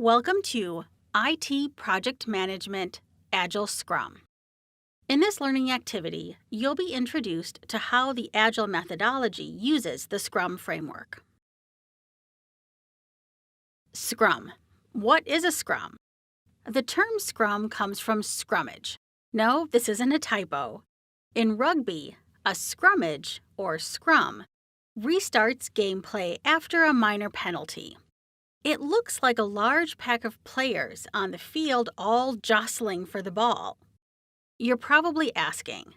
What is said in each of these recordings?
Welcome to IT Project Management Agile Scrum. In this learning activity, you'll be introduced to how the Agile methodology uses the Scrum framework. Scrum. What is a Scrum? The term Scrum comes from scrummage. No, this isn't a typo. In rugby, a scrummage, or scrum, restarts gameplay after a minor penalty. It looks like a large pack of players on the field all jostling for the ball. You're probably asking,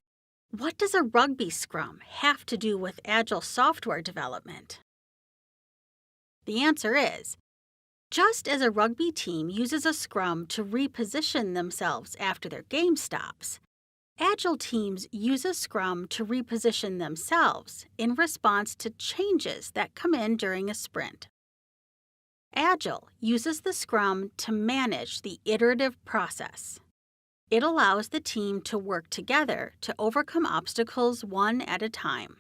what does a rugby scrum have to do with Agile software development? The answer is, just as a rugby team uses a scrum to reposition themselves after their game stops, Agile teams use a scrum to reposition themselves in response to changes that come in during a sprint. Agile uses the Scrum to manage the iterative process. It allows the team to work together to overcome obstacles one at a time.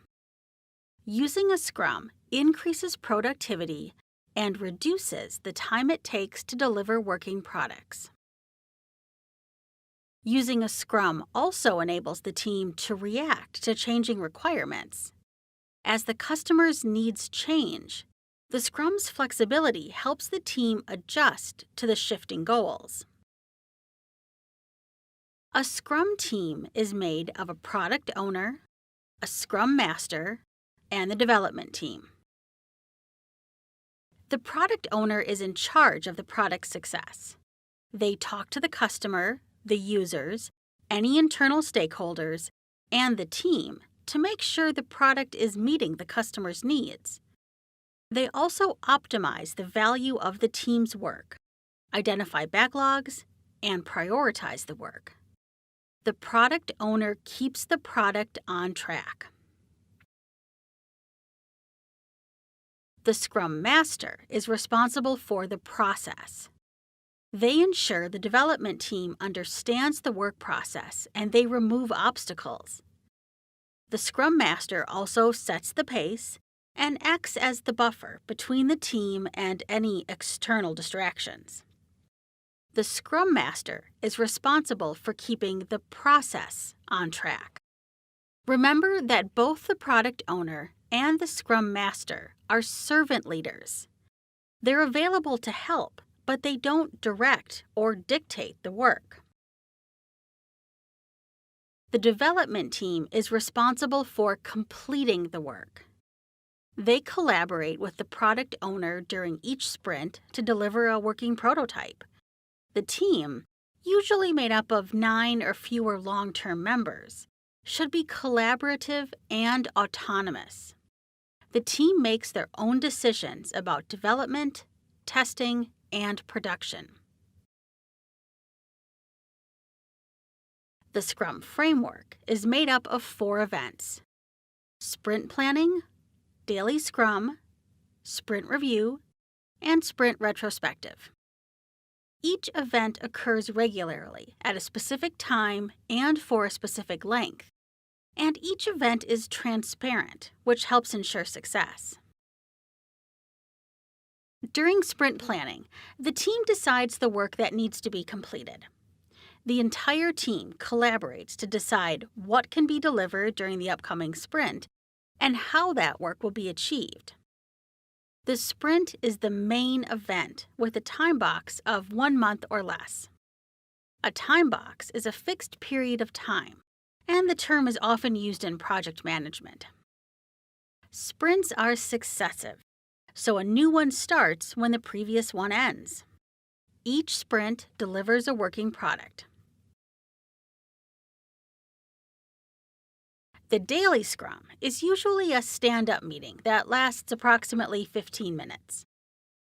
Using a Scrum increases productivity and reduces the time it takes to deliver working products. Using a Scrum also enables the team to react to changing requirements. As the customer's needs change, the Scrum's flexibility helps the team adjust to the shifting goals. A Scrum team is made of a product owner, a Scrum master, and the development team. The product owner is in charge of the product's success. They talk to the customer, the users, any internal stakeholders, and the team to make sure the product is meeting the customer's needs. They also optimize the value of the team's work, identify backlogs, and prioritize the work. The product owner keeps the product on track. The Scrum Master is responsible for the process. They ensure the development team understands the work process and they remove obstacles. The Scrum Master also sets the pace and acts as the buffer between the team and any external distractions. The Scrum Master is responsible for keeping the process on track. Remember that both the product owner and the Scrum Master are servant leaders. They're available to help, but they don't direct or dictate the work. The development team is responsible for completing the work. They collaborate with the product owner during each sprint to deliver a working prototype. The team, usually made up of 9 or fewer long-term members, should be collaborative and autonomous. The team makes their own decisions about development, testing, and production. The Scrum framework is made up of 4 events: sprint planning, daily Scrum, sprint review, and sprint retrospective. Each event occurs regularly at a specific time and for a specific length, and each event is transparent, which helps ensure success. During sprint planning, the team decides the work that needs to be completed. The entire team collaborates to decide what can be delivered during the upcoming sprint and how that work will be achieved. The sprint is the main event with a time box of 1 month or less. A time box is a fixed period of time, and the term is often used in project management. Sprints are successive, so a new one starts when the previous one ends. Each sprint delivers a working product. The daily Scrum is usually a stand-up meeting that lasts approximately 15 minutes.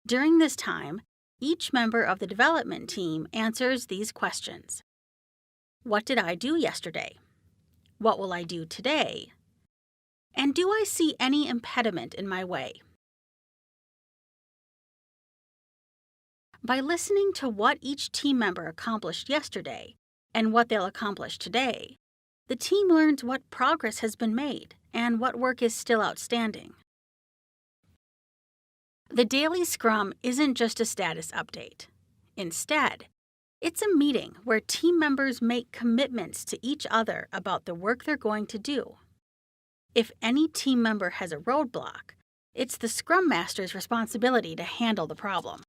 During this time, each member of the development team answers these questions. What did I do yesterday? What will I do today? And do I see any impediment in my way? By listening to what each team member accomplished yesterday and what they'll accomplish today, the team learns what progress has been made and what work is still outstanding. The daily Scrum isn't just a status update. Instead, it's a meeting where team members make commitments to each other about the work they're going to do. If any team member has a roadblock, it's the Scrum Master's responsibility to handle the problem.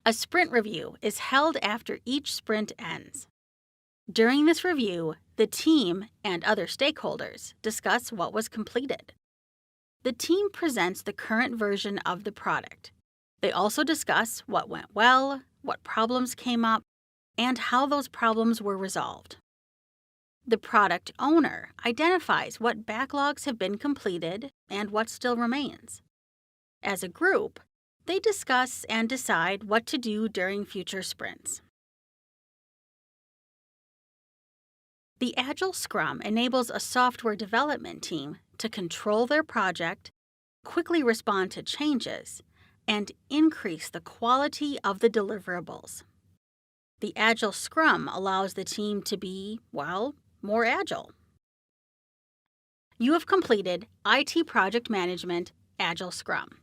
A sprint review is held after each sprint ends. During this review, the team and other stakeholders discuss what was completed. The team presents the current version of the product. They also discuss what went well, what problems came up, and how those problems were resolved. The product owner identifies what backlogs have been completed and what still remains. As a group, they discuss and decide what to do during future sprints. The Agile Scrum enables a software development team to control their project, quickly respond to changes, and increase the quality of the deliverables. The Agile Scrum allows the team to be, more agile. You have completed IT Project Management Agile Scrum.